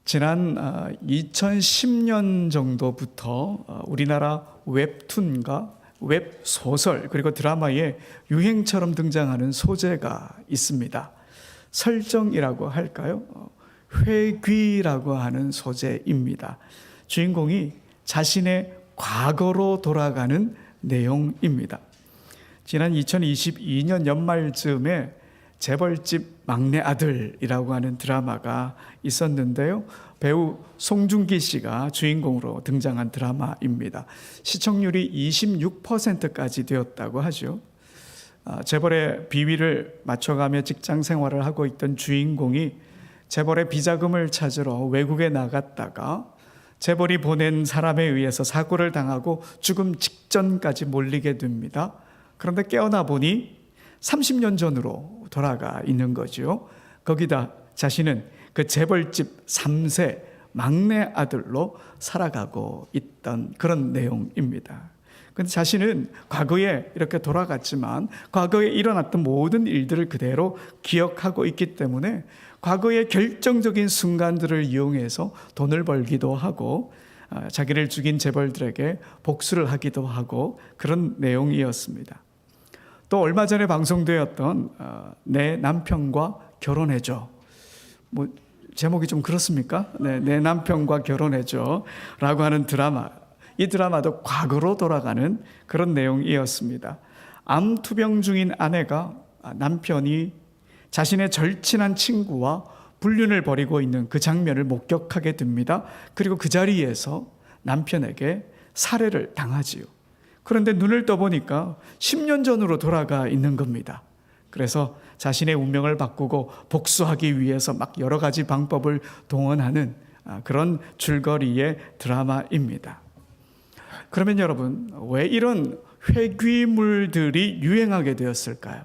지난 2010년 정도부터 우리나라 웹툰과 웹소설 그리고 드라마에 유행처럼 등장하는 소재가 있습니다. 설정이라고 할까요? 회귀라고 하는 소재입니다. 주인공이 자신의 과거로 돌아가는 내용입니다. 지난 2022년 연말쯤에 재벌집 막내 아들이라고 하는 드라마가 있었는데요. 배우 송중기 씨가 주인공으로 등장한 드라마입니다. 시청률이 26%까지 되었다고 하죠. 재벌의 비위를 맞춰가며 직장 생활을 하고 있던 주인공이 재벌의 비자금을 찾으러 외국에 나갔다가 재벌이 보낸 사람에 의해서 사고를 당하고 죽음 직전까지 몰리게 됩니다. 그런데 깨어나 보니 30년 전으로 돌아가 있는 거죠. 거기다 자신은 그 재벌집 3세 막내 아들로 살아가고 있던 그런 내용입니다. 그런데 자신은 과거에 이렇게 돌아갔지만 과거에 일어났던 모든 일들을 그대로 기억하고 있기 때문에 과거의 결정적인 순간들을 이용해서 돈을 벌기도 하고 자기를 죽인 재벌들에게 복수를 하기도 하고 그런 내용이었습니다. 또 얼마 전에 방송되었던 내 남편과 결혼해줘. 제목이 좀 그렇습니까? 네, 내 남편과 결혼해줘 라고 하는 드라마. 이 드라마도 과거로 돌아가는 그런 내용이었습니다. 암투병 중인 아내가 남편이 자신의 절친한 친구와 불륜을 벌이고 있는 그 장면을 목격하게 됩니다. 그리고 그 자리에서 남편에게 살해를 당하지요. 그런데 눈을 떠보니까 10년 전으로 돌아가 있는 겁니다. 그래서 자신의 운명을 바꾸고 복수하기 위해서 막 여러 가지 방법을 동원하는 그런 줄거리의 드라마입니다. 그러면 여러분, 왜 이런 회귀물들이 유행하게 되었을까요?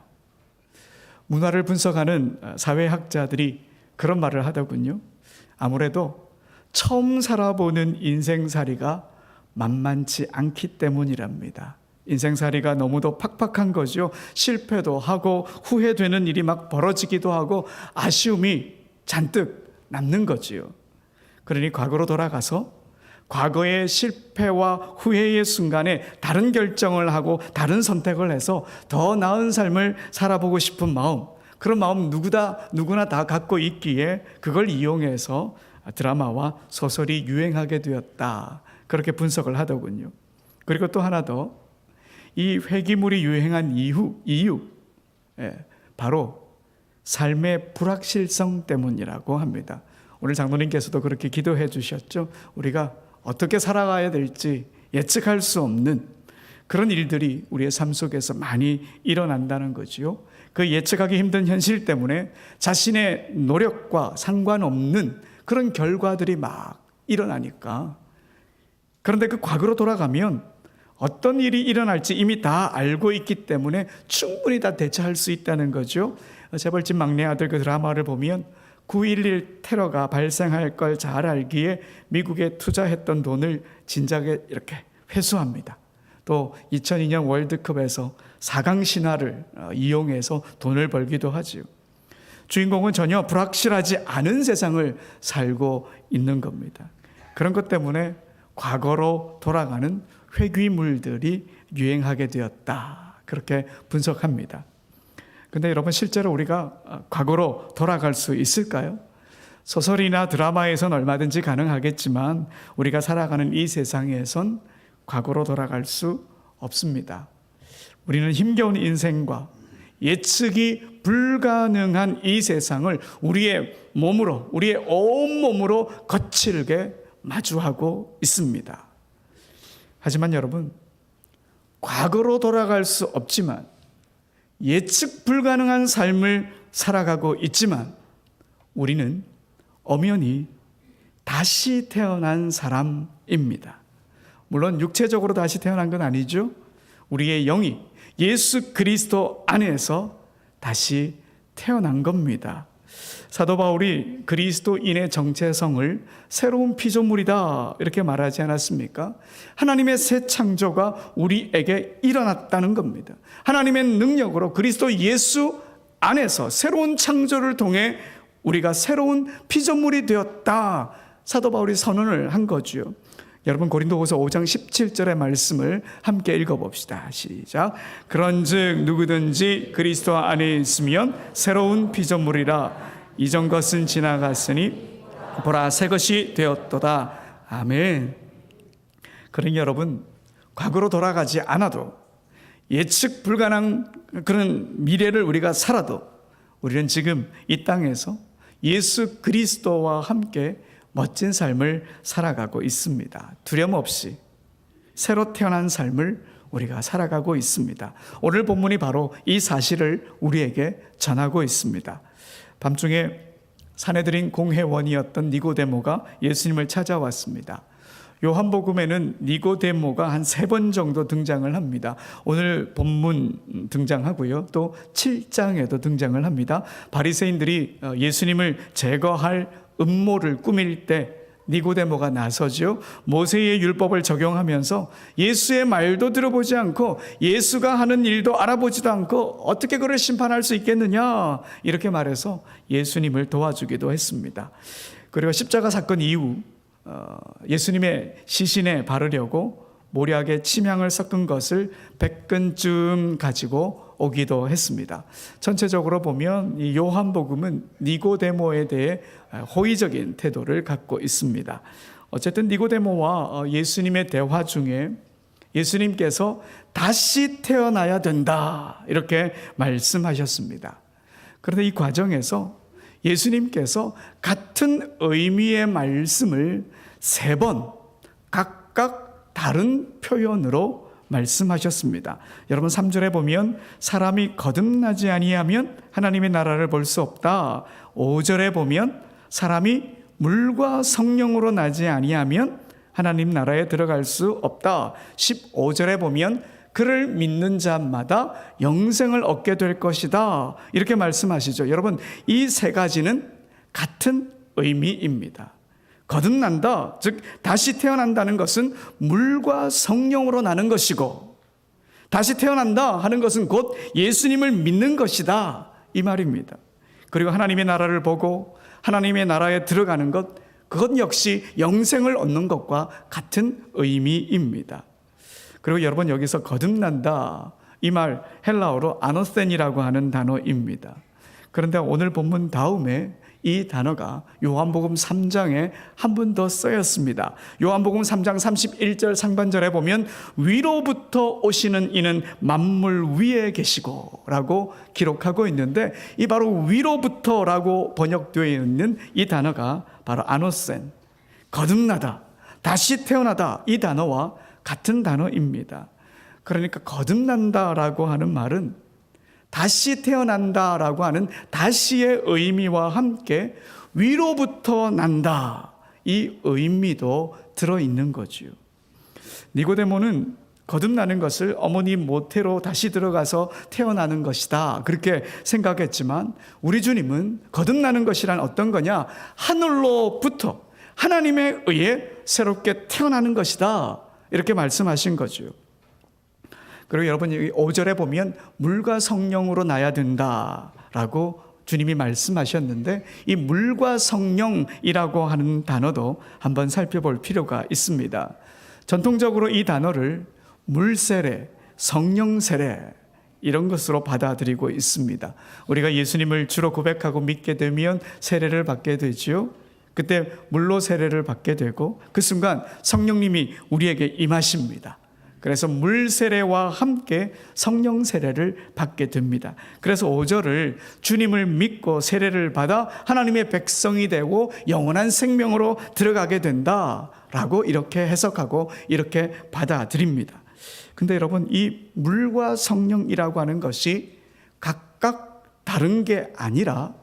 문화를 분석하는 사회학자들이 그런 말을 하더군요. 아무래도 처음 살아보는 인생살이가 만만치 않기 때문이랍니다. 인생살이가 너무도 팍팍한 거죠. 실패도 하고 후회되는 일이 막 벌어지기도 하고 아쉬움이 잔뜩 남는 거지요. 그러니 과거로 돌아가서 과거의 실패와 후회의 순간에 다른 결정을 하고 다른 선택을 해서 더 나은 삶을 살아보고 싶은 마음, 그런 마음 누구나 다 갖고 있기에 그걸 이용해서 드라마와 소설이 유행하게 되었다. 그렇게 분석을 하더군요. 그리고 또 하나 더, 이 회귀물이 유행한 이유, 바로 삶의 불확실성 때문이라고 합니다. 오늘 장로님께서도 그렇게 기도해 주셨죠. 우리가 어떻게 살아가야 될지 예측할 수 없는 그런 일들이 우리의 삶 속에서 많이 일어난다는 거지요. 그 예측하기 힘든 현실 때문에 자신의 노력과 상관없는 그런 결과들이 막 일어나니까, 그런데 그 과거로 돌아가면 어떤 일이 일어날지 이미 다 알고 있기 때문에 충분히 다 대처할 수 있다는 거죠. 재벌집 막내 아들 그 드라마를 보면 9.11 테러가 발생할 걸 잘 알기에 미국에 투자했던 돈을 진작에 이렇게 회수합니다. 또 2002년 월드컵에서 4강 신화를 이용해서 돈을 벌기도 하지요. 주인공은 전혀 불확실하지 않은 세상을 살고 있는 겁니다. 그런 것 때문에 과거로 돌아가는 회귀물들이 유행하게 되었다. 그렇게 분석합니다. 근데 여러분, 실제로 우리가 과거로 돌아갈 수 있을까요? 소설이나 드라마에선 얼마든지 가능하겠지만 우리가 살아가는 이 세상에선 과거로 돌아갈 수 없습니다. 우리는 힘겨운 인생과 예측이 불가능한 이 세상을 우리의 몸으로, 우리의 온몸으로 거칠게 마주하고 있습니다. 하지만 여러분, 과거로 돌아갈 수 없지만 예측 불가능한 삶을 살아가고 있지만 우리는 엄연히 다시 태어난 사람입니다. 물론 육체적으로 다시 태어난 건 아니죠. 우리의 영이 예수 그리스도 안에서 다시 태어난 겁니다. 사도 바울이 그리스도인의 정체성을 새로운 피조물이다 이렇게 말하지 않았습니까? 하나님의 새 창조가 우리에게 일어났다는 겁니다. 하나님의 능력으로 그리스도 예수 안에서 새로운 창조를 통해 우리가 새로운 피조물이 되었다. 사도 바울이 선언을 한 거죠. 여러분 고린도후서 5장 17절의 말씀을 함께 읽어봅시다. 시작. 그런즉 누구든지 그리스도 안에 있으면 새로운 피조물이라 이전 것은 지나갔으니 보라 새 것이 되었도다. 아멘. 그러니 여러분 과거로 돌아가지 않아도 예측 불가능한 그런 미래를 우리가 살아도 우리는 지금 이 땅에서 예수 그리스도와 함께 멋진 삶을 살아가고 있습니다. 두려움 없이 새로 태어난 삶을 우리가 살아가고 있습니다. 오늘 본문이 바로 이 사실을 우리에게 전하고 있습니다. 밤중에 산헤드린 공회원이었던 니고데모가 예수님을 찾아왔습니다. 요한복음에는 니고데모가 한 3번 정도 등장을 합니다. 오늘 본문 등장하고요. 또 7장에도 등장을 합니다. 바리새인들이 예수님을 제거할 음모를 꾸밀 때 니고데모가 나서죠. 모세의 율법을 적용하면서 예수의 말도 들어보지 않고 예수가 하는 일도 알아보지도 않고 어떻게 그를 심판할 수 있겠느냐 이렇게 말해서 예수님을 도와주기도 했습니다. 그리고 십자가 사건 이후 예수님의 시신에 바르려고 모략에 침향을 섞은 것을 100근쯤 가지고 오기도 했습니다. 전체적으로 보면 이 요한복음은 니고데모에 대해 호의적인 태도를 갖고 있습니다. 어쨌든 니고데모와 예수님의 대화 중에 예수님께서 다시 태어나야 된다 이렇게 말씀하셨습니다. 그런데 이 과정에서 예수님께서 같은 의미의 말씀을 3번 각각 다른 표현으로 말씀하셨습니다. 여러분 3절에 보면 사람이 거듭나지 아니하면 하나님의 나라를 볼 수 없다. 5절에 보면 사람이 물과 성령으로 나지 아니하면 하나님 나라에 들어갈 수 없다. 15절에 보면 그를 믿는 자마다 영생을 얻게 될 것이다. 이렇게 말씀하시죠. 여러분 이 3가지는 같은 의미입니다. 거듭난다, 즉 다시 태어난다는 것은 물과 성령으로 나는 것이고 다시 태어난다 하는 것은 곧 예수님을 믿는 것이다 이 말입니다. 그리고 하나님의 나라를 보고 하나님의 나라에 들어가는 것, 그것 역시 영생을 얻는 것과 같은 의미입니다. 그리고 여러분 여기서 거듭난다 이 말 헬라어로 아노센이라고 하는 단어입니다. 그런데 오늘 본문 다음에 이 단어가 요한복음 3장에 한 번 더 쓰였습니다. 요한복음 3장 31절 상반절에 보면 위로부터 오시는 이는 만물 위에 계시고 라고 기록하고 있는데 이 바로 위로부터라고 번역되어 있는 이 단어가 바로 아노센, 거듭나다, 다시 태어나다 이 단어와 같은 단어입니다. 그러니까 거듭난다라고 하는 말은 다시 태어난다라고 하는 다시의 의미와 함께 위로부터 난다 이 의미도 들어있는 거지요. 니고데모는 거듭나는 것을 어머니 모태로 다시 들어가서 태어나는 것이다 그렇게 생각했지만 우리 주님은 거듭나는 것이란 어떤 거냐, 하늘로부터 하나님에 의해 새롭게 태어나는 것이다 이렇게 말씀하신 거죠. 그리고 여러분 5절에 보면 물과 성령으로 나야 된다라고 주님이 말씀하셨는데 이 물과 성령이라고 하는 단어도 한번 살펴볼 필요가 있습니다. 전통적으로 이 단어를 물세례, 성령세례 이런 것으로 받아들이고 있습니다. 우리가 예수님을 주로 고백하고 믿게 되면 세례를 받게 되지요. 그때 물로 세례를 받게 되고 그 순간 성령님이 우리에게 임하십니다. 그래서 물 세례와 함께 성령 세례를 받게 됩니다. 그래서 5절을 주님을 믿고 세례를 받아 하나님의 백성이 되고 영원한 생명으로 들어가게 된다라고 이렇게 해석하고 이렇게 받아들입니다. 근데 여러분 이 물과 성령이라고 하는 것이 각각 다른 게 아니라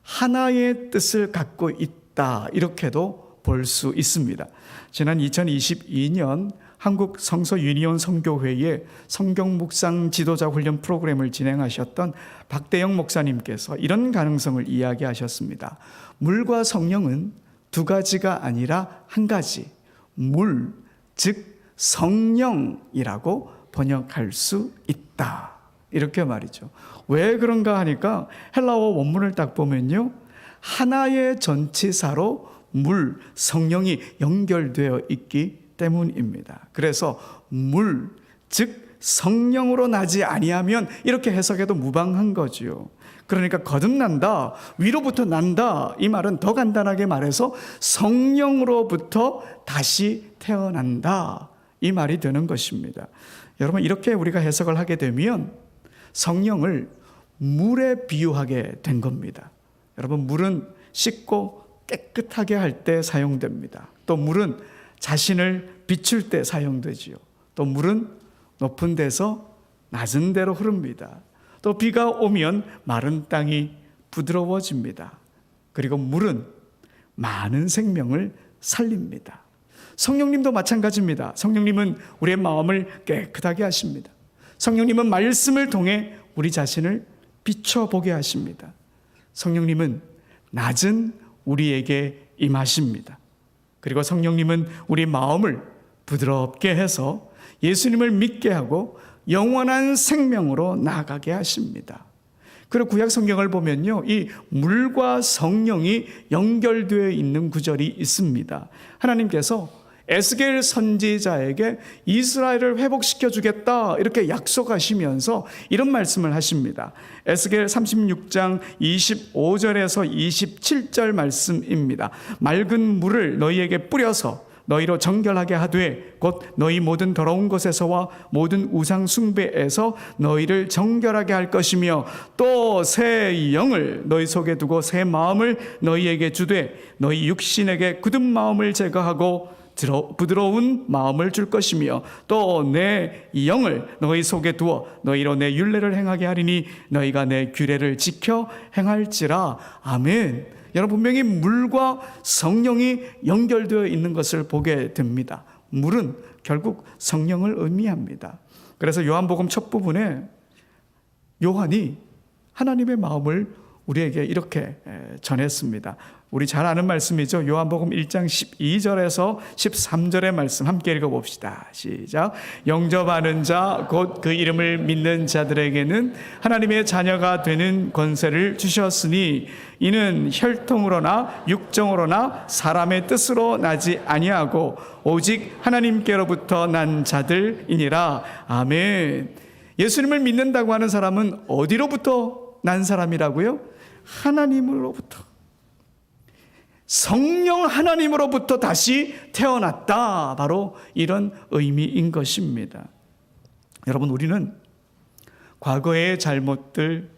하나의 뜻을 갖고 있다 이렇게도 볼 수 있습니다. 지난 2022년 한국 성서 유니온 선교회의 성경 묵상 지도자 훈련 프로그램을 진행하셨던 박대영 목사님께서 이런 가능성을 이야기하셨습니다. 물과 성령은 2가지가 아니라 1가지, 물, 즉 성령이라고 번역할 수 있다. 이렇게 말이죠. 왜 그런가 하니까 헬라어 원문을 딱 보면요, 하나의 전치사로 물, 성령이 연결되어 있기 때문입니다. 그래서 물, 즉 성령으로 나지 아니하면 이렇게 해석해도 무방한 거지요. 그러니까 거듭난다, 위로부터 난다, 이 말은 더 간단하게 말해서 성령으로부터 다시 태어난다, 이 말이 되는 것입니다. 여러분, 이렇게 우리가 해석을 하게 되면 성령을 물에 비유하게 된 겁니다. 여러분, 물은 씻고 깨끗하게 할 때 사용됩니다. 또 물은 자신을 비출 때 사용되지요. 또 물은 높은 데서 낮은 데로 흐릅니다. 또 비가 오면 마른 땅이 부드러워집니다. 그리고 물은 많은 생명을 살립니다. 성령님도 마찬가지입니다. 성령님은 우리의 마음을 깨끗하게 하십니다. 성령님은 말씀을 통해 우리 자신을 비춰보게 하십니다. 성령님은 낮은 우리에게 임하십니다. 그리고 성령님은 우리 마음을 부드럽게 해서 예수님을 믿게 하고 영원한 생명으로 나아가게 하십니다. 그리고 구약 성경을 보면요, 이 물과 성령이 연결되어 있는 구절이 있습니다. 하나님께서 에스겔 선지자에게 이스라엘을 회복시켜 주겠다 이렇게 약속하시면서 이런 말씀을 하십니다. 에스겔 36장 25절에서 27절 말씀입니다. 맑은 물을 너희에게 뿌려서 너희로 정결하게 하되 곧 너희 모든 더러운 것에서와 모든 우상 숭배에서 너희를 정결하게 할 것이며 또 새 영을 너희 속에 두고 새 마음을 너희에게 주되 너희 육신에게 굳은 마음을 제거하고 부드러운 마음을 줄 것이며 또 내 영을 너희 속에 두어 너희로 내 율례를 행하게 하리니 너희가 내 규례를 지켜 행할지라. 아멘. 여러분, 분명히 물과 성령이 연결되어 있는 것을 보게 됩니다. 물은 결국 성령을 의미합니다. 그래서 요한복음 첫 부분에 요한이 하나님의 마음을 우리에게 이렇게 전했습니다. 우리 잘 아는 말씀이죠. 요한복음 1장 12절에서 13절의 말씀 함께 읽어봅시다. 시작. 영접하는 자 곧 그 이름을 믿는 자들에게는 하나님의 자녀가 되는 권세를 주셨으니 이는 혈통으로나 육정으로나 사람의 뜻으로 나지 아니하고 오직 하나님께로부터 난 자들이니라. 아멘. 예수님을 믿는다고 하는 사람은 어디로부터 난 사람이라고요? 하나님으로부터. 성령 하나님으로부터 다시 태어났다. 바로 이런 의미인 것입니다. 여러분, 우리는 과거의 잘못들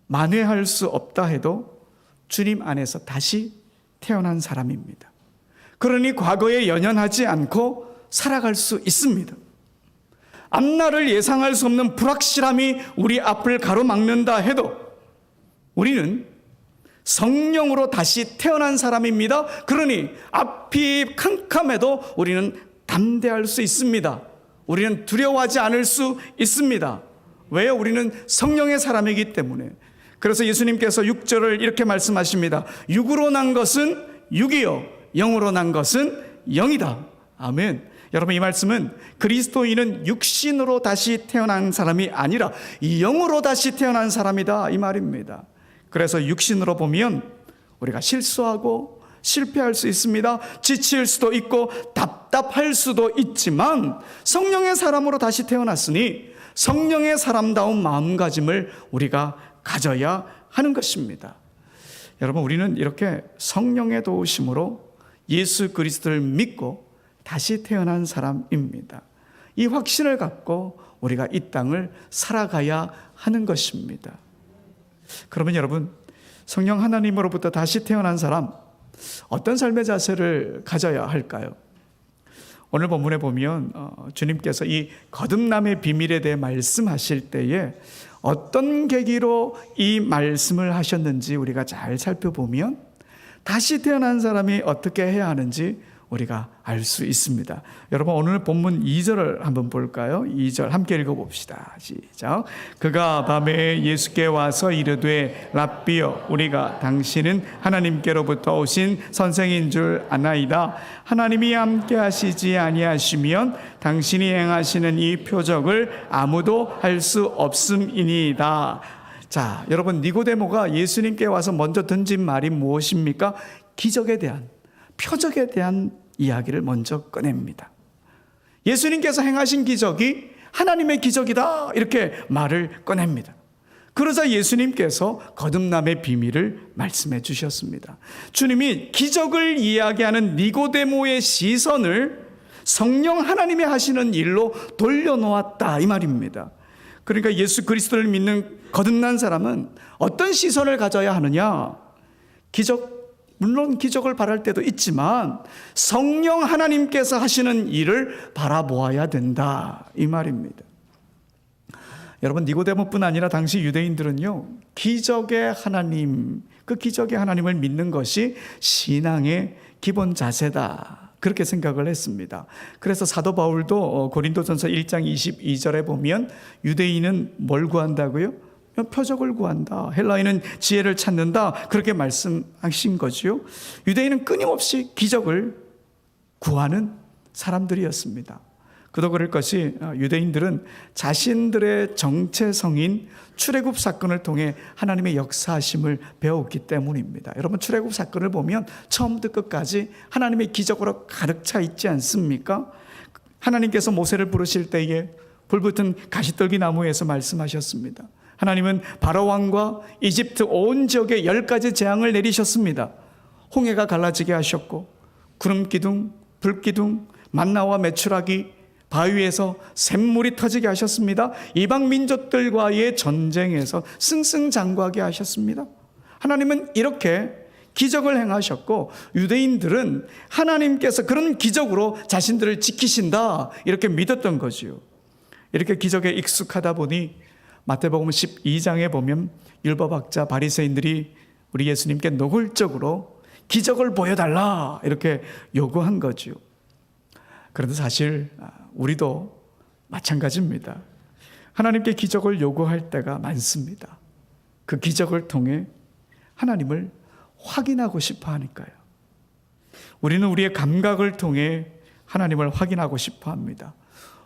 만회할 수 없다 해도 주님 안에서 다시 태어난 사람입니다. 그러니 과거에 연연하지 않고 살아갈 수 있습니다. 앞날을 예상할 수 없는 불확실함이 우리 앞을 가로막는다 해도 우리는 성령으로 다시 태어난 사람입니다. 그러니 앞이 캄캄해도 우리는 담대할 수 있습니다. 우리는 두려워하지 않을 수 있습니다. 왜요? 우리는 성령의 사람이기 때문에. 그래서 예수님께서 6절을 이렇게 말씀하십니다. 육으로 난 것은 육이요 영으로 난 것은 영이다. 아멘. 여러분, 이 말씀은 그리스도인은 육신으로 다시 태어난 사람이 아니라 영으로 다시 태어난 사람이다, 이 말입니다. 그래서 육신으로 보면 우리가 실수하고 실패할 수 있습니다. 지칠 수도 있고 답답할 수도 있지만 성령의 사람으로 다시 태어났으니 성령의 사람다운 마음가짐을 우리가 가져야 하는 것입니다. 여러분, 우리는 이렇게 성령의 도우심으로 예수 그리스도를 믿고 다시 태어난 사람입니다. 이 확신을 갖고 우리가 이 땅을 살아가야 하는 것입니다. 그러면 여러분, 성령 하나님으로부터 다시 태어난 사람, 어떤 삶의 자세를 가져야 할까요? 오늘 본문에 보면 주님께서 이 거듭남의 비밀에 대해 말씀하실 때에 어떤 계기로 이 말씀을 하셨는지 우리가 잘 살펴보면 다시 태어난 사람이 어떻게 해야 하는지 우리가 알 수 있습니다. 여러분, 오늘 본문 2절을 한번 볼까요? 2절 함께 읽어봅시다. 시작. 그가 밤에 예수께 와서 이르되 랍비여, 우리가 당신은 하나님께로부터 오신 선생인 줄 아나이다. 하나님이 함께 하시지 아니하시면 당신이 행하시는 이 표적을 아무도 할 수 없음이니이다. 자, 여러분, 니고데모가 예수님께 와서 먼저 던진 말이 무엇입니까? 기적에 대한, 표적에 대한 이야기를 먼저 꺼냅니다. 예수님께서 행하신 기적이 하나님의 기적이다 이렇게 말을 꺼냅니다. 그러자 예수님께서 거듭남의 비밀을 말씀해 주셨습니다. 주님이 기적을 이야기하는 니고데모의 시선을 성령 하나님이 하시는 일로 돌려놓았다 이 말입니다. 그러니까 예수 그리스도를 믿는 거듭난 사람은 어떤 시선을 가져야 하느냐? 물론 기적을 바랄 때도 있지만 성령 하나님께서 하시는 일을 바라보아야 된다 이 말입니다. 여러분, 니고데모뿐 아니라 당시 유대인들은요, 기적의 하나님, 그 기적의 하나님을 믿는 것이 신앙의 기본 자세다 그렇게 생각을 했습니다. 그래서 사도 바울도 고린도전서 1장 22절에 보면 유대인은 뭘 구한다고요? 표적을 구한다. 헬라인은 지혜를 찾는다. 그렇게 말씀하신 거죠. 유대인은 끊임없이 기적을 구하는 사람들이었습니다. 그도 그럴 것이 유대인들은 자신들의 정체성인 출애굽 사건을 통해 하나님의 역사하심을 배웠기 때문입니다. 여러분, 출애굽 사건을 보면 처음부터 끝까지 하나님의 기적으로 가득 차 있지 않습니까? 하나님께서 모세를 부르실 때에 불붙은 가시떨기 나무에서 말씀하셨습니다. 하나님은 바로 왕과 이집트 온 지역에 10가지 재앙을 내리셨습니다. 홍해가 갈라지게 하셨고 구름 기둥, 불 기둥, 만나와 메추라기, 바위에서 샘물이 터지게 하셨습니다. 이방 민족들과의 전쟁에서 승승장구하게 하셨습니다. 하나님은 이렇게 기적을 행하셨고 유대인들은 하나님께서 그런 기적으로 자신들을 지키신다 이렇게 믿었던 거지요. 이렇게 기적에 익숙하다 보니 마태복음 12장에 보면 율법학자 바리새인들이 우리 예수님께 노골적으로 기적을 보여달라 이렇게 요구한 거죠. 그런데 사실 우리도 마찬가지입니다. 하나님께 기적을 요구할 때가 많습니다. 그 기적을 통해 하나님을 확인하고 싶어 하니까요. 우리는 우리의 감각을 통해 하나님을 확인하고 싶어 합니다.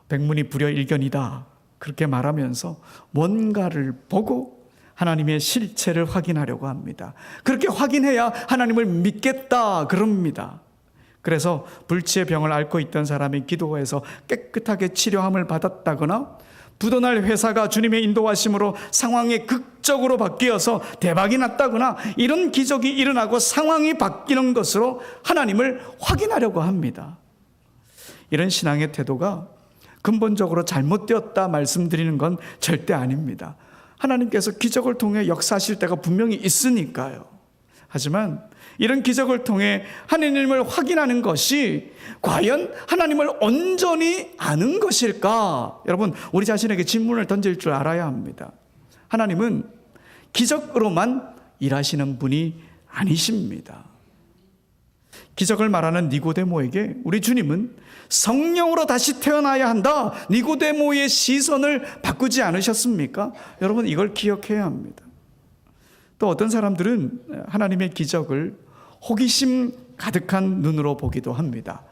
백문이 불여일견이다 그렇게 말하면서 뭔가를 보고 하나님의 실체를 확인하려고 합니다. 그렇게 확인해야 하나님을 믿겠다 그럽니다. 그래서 불치의 병을 앓고 있던 사람이 기도해서 깨끗하게 치료함을 받았다거나 부도날 회사가 주님의 인도하심으로 상황이 극적으로 바뀌어서 대박이 났다거나 이런 기적이 일어나고 상황이 바뀌는 것으로 하나님을 확인하려고 합니다. 이런 신앙의 태도가 근본적으로 잘못되었다 말씀드리는 건 절대 아닙니다. 하나님께서 기적을 통해 역사하실 때가 분명히 있으니까요. 하지만 이런 기적을 통해 하나님을 확인하는 것이 과연 하나님을 온전히 아는 것일까? 여러분, 우리 자신에게 질문을 던질 줄 알아야 합니다. 하나님은 기적으로만 일하시는 분이 아니십니다. 기적을 말하는 니고데모에게 우리 주님은 성령으로 다시 태어나야 한다. 니고데모의 시선을 바꾸지 않으셨습니까? 여러분, 이걸 기억해야 합니다. 또 어떤 사람들은 하나님의 기적을 호기심 가득한 눈으로 보기도 합니다.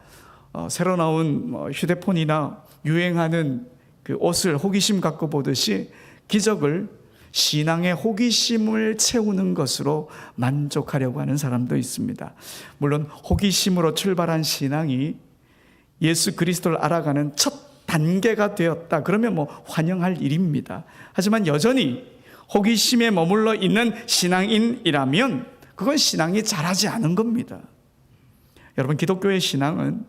새로 나온 휴대폰이나 유행하는 그 옷을 호기심 갖고 보듯이 기적을 신앙의 호기심을 채우는 것으로 만족하려고 하는 사람도 있습니다. 물론 호기심으로 출발한 신앙이 예수 그리스도를 알아가는 첫 단계가 되었다 그러면 환영할 일입니다. 하지만 여전히 호기심에 머물러 있는 신앙인이라면 그건 신앙이 자라지 않은 겁니다. 여러분, 기독교의 신앙은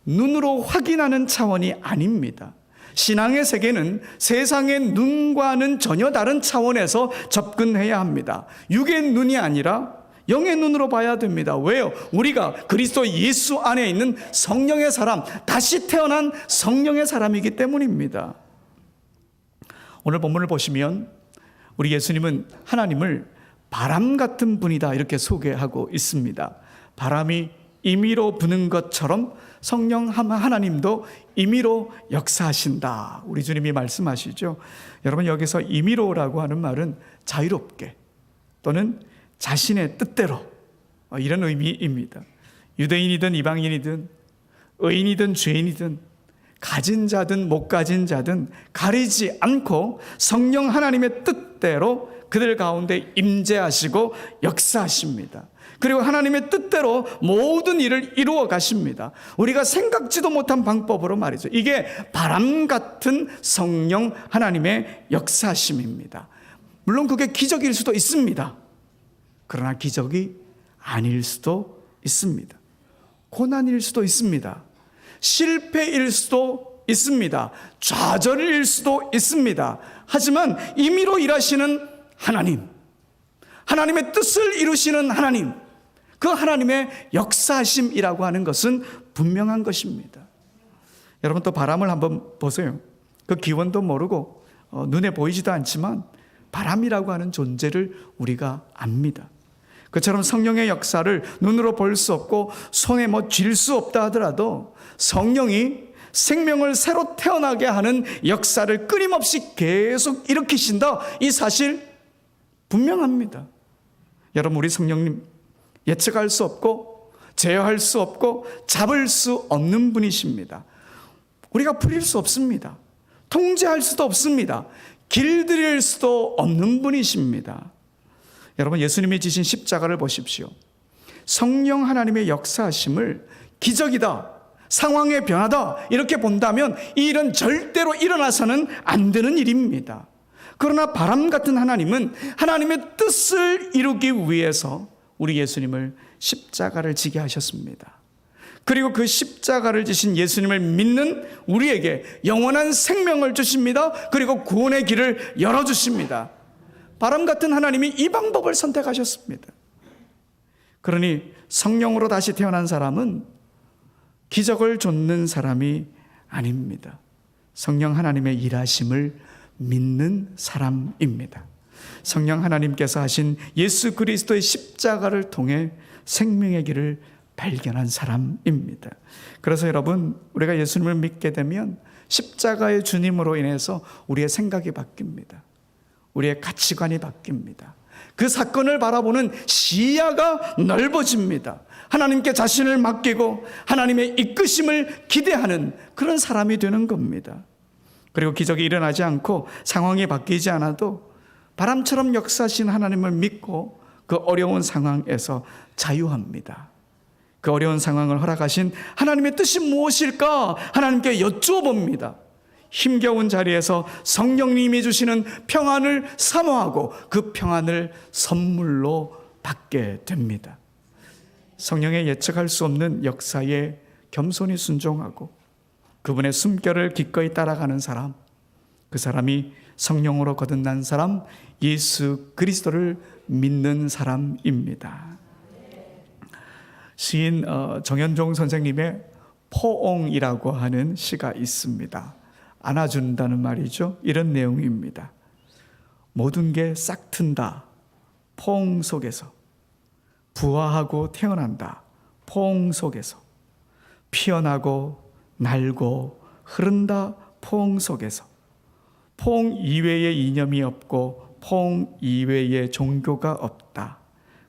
눈으로 확인하는 차원이 아닙니다. 신앙의 세계는 세상의 눈과는 전혀 다른 차원에서 접근해야 합니다. 육의 눈이 아니라 영의 눈으로 봐야 됩니다. 왜요? 우리가 그리스도 예수 안에 있는 성령의 사람, 다시 태어난 성령의 사람이기 때문입니다. 오늘 본문을 보시면 우리 예수님은 하나님을 바람 같은 분이다 이렇게 소개하고 있습니다. 바람이 임의로 부는 것처럼 성령 하나님도 임의로 역사하신다. 우리 주님이 말씀하시죠. 여러분, 여기서 임의로라고 하는 말은 자유롭게 또는 자신의 뜻대로 이런 의미입니다. 유대인이든 이방인이든 의인이든 죄인이든 가진 자든 못 가진 자든 가리지 않고 성령 하나님의 뜻대로 그들 가운데 임재하시고 역사하십니다. 그리고 하나님의 뜻대로 모든 일을 이루어 가십니다. 우리가 생각지도 못한 방법으로 말이죠. 이게 바람 같은 성령 하나님의 역사심입니다. 물론 그게 기적일 수도 있습니다. 그러나 기적이 아닐 수도 있습니다. 고난일 수도 있습니다. 실패일 수도 있습니다. 좌절일 수도 있습니다. 하지만 임의로 일하시는 하나님, 하나님의 뜻을 이루시는 하나님, 그 하나님의 역사심이라고 하는 것은 분명한 것입니다. 여러분, 또 바람을 한번 보세요. 그 기원도 모르고 눈에 보이지도 않지만 바람이라고 하는 존재를 우리가 압니다. 그처럼 성령의 역사를 눈으로 볼 수 없고 손에 쥘 수 없다 하더라도 성령이 생명을 새로 태어나게 하는 역사를 끊임없이 계속 일으키신다, 이 사실 분명합니다. 여러분, 우리 성령님 예측할 수 없고 제어할 수 없고 잡을 수 없는 분이십니다. 우리가 부릴 수 없습니다. 통제할 수도 없습니다. 길들일 수도 없는 분이십니다. 여러분, 예수님이 지신 십자가를 보십시오. 성령 하나님의 역사하심을 기적이다, 상황의 변화다, 이렇게 본다면 이 일은 절대로 일어나서는 안 되는 일입니다. 그러나 바람 같은 하나님은 하나님의 뜻을 이루기 위해서 우리 예수님을 십자가를 지게 하셨습니다. 그리고 그 십자가를 지신 예수님을 믿는 우리에게 영원한 생명을 주십니다. 그리고 구원의 길을 열어주십니다. 바람 같은 하나님이 이 방법을 선택하셨습니다. 그러니 성령으로 다시 태어난 사람은 기적을 좇는 사람이 아닙니다. 성령 하나님의 일하심을 믿는 사람입니다. 성령 하나님께서 하신 예수 그리스도의 십자가를 통해 생명의 길을 발견한 사람입니다. 그래서 여러분, 우리가 예수님을 믿게 되면 십자가의 주님으로 인해서 우리의 생각이 바뀝니다. 우리의 가치관이 바뀝니다. 그 사건을 바라보는 시야가 넓어집니다. 하나님께 자신을 맡기고 하나님의 이끄심을 기대하는 그런 사람이 되는 겁니다. 그리고 기적이 일어나지 않고 상황이 바뀌지 않아도 바람처럼 역사하신 하나님을 믿고 그 어려운 상황에서 자유합니다. 그 어려운 상황을 허락하신 하나님의 뜻이 무엇일까 하나님께 여쭈어봅니다. 힘겨운 자리에서 성령님이 주시는 평안을 사모하고 그 평안을 선물로 받게 됩니다. 성령의 예측할 수 없는 역사에 겸손히 순종하고 그분의 숨결을 기꺼이 따라가는 사람, 그 사람이 성령으로 거듭난 사람, 예수 그리스도를 믿는 사람입니다. 시인 정현종 선생님의 포옹이라고 하는 시가 있습니다. 안아준다는 말이죠. 이런 내용입니다. 모든 게 싹 튼다, 포옹 속에서. 부화하고 태어난다, 포옹 속에서. 피어나고 날고 흐른다, 포옹 속에서. 포옹 이외의 이념이 없고 포옹 이외의 종교가 없다.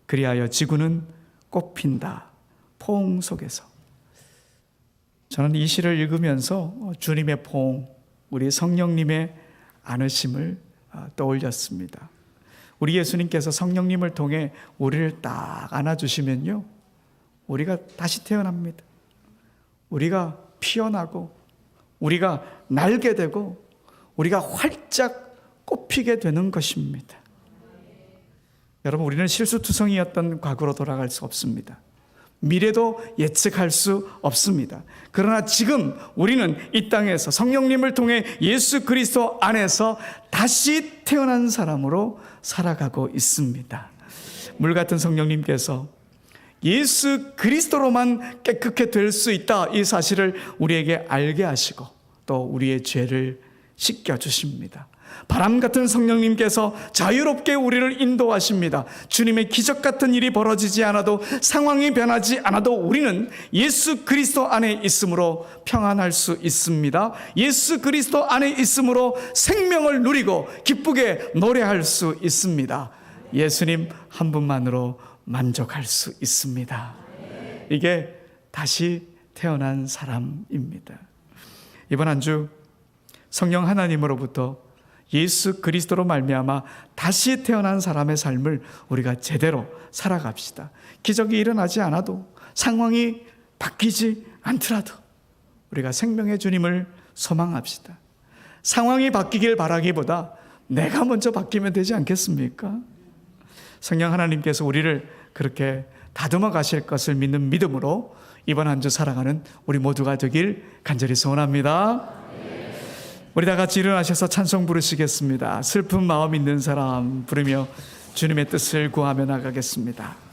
그리하여 지구는 꽃핀다, 포옹 속에서. 저는 이 시를 읽으면서 주님의 포옹, 우리 성령님의 안으심을 떠올렸습니다. 우리 예수님께서 성령님을 통해 우리를 딱 안아주시면요, 우리가 다시 태어납니다. 우리가 피어나고 우리가 날게 되고 우리가 활짝 꽃피게 되는 것입니다. 여러분, 우리는 실수투성이었던 과거로 돌아갈 수 없습니다. 미래도 예측할 수 없습니다. 그러나 지금 우리는 이 땅에서 성령님을 통해 예수 그리스도 안에서 다시 태어난 사람으로 살아가고 있습니다. 물 같은 성령님께서 예수 그리스도로만 깨끗게 될 수 있다, 이 사실을 우리에게 알게 하시고 또 우리의 죄를 씻겨주십니다. 바람 같은 성령님께서 자유롭게 우리를 인도하십니다. 주님의 기적 같은 일이 벌어지지 않아도, 상황이 변하지 않아도 우리는 예수 그리스도 안에 있음으로 평안할 수 있습니다. 예수 그리스도 안에 있음으로 생명을 누리고 기쁘게 노래할 수 있습니다. 예수님 한 분만으로 만족할 수 있습니다. 이게 다시 태어난 사람입니다. 이번 한 주 성령 하나님으로부터 예수 그리스도로 말미암아 다시 태어난 사람의 삶을 우리가 제대로 살아갑시다. 기적이 일어나지 않아도, 상황이 바뀌지 않더라도 우리가 생명의 주님을 소망합시다. 상황이 바뀌길 바라기보다 내가 먼저 바뀌면 되지 않겠습니까? 성령 하나님께서 우리를 그렇게 다듬어 가실 것을 믿는 믿음으로 이번 한 주 살아가는 우리 모두가 되길 간절히 소원합니다. 우리 다 같이 일어나셔서 찬송 부르시겠습니다. 슬픈 마음 있는 사람 부르며 주님의 뜻을 구하며 나가겠습니다.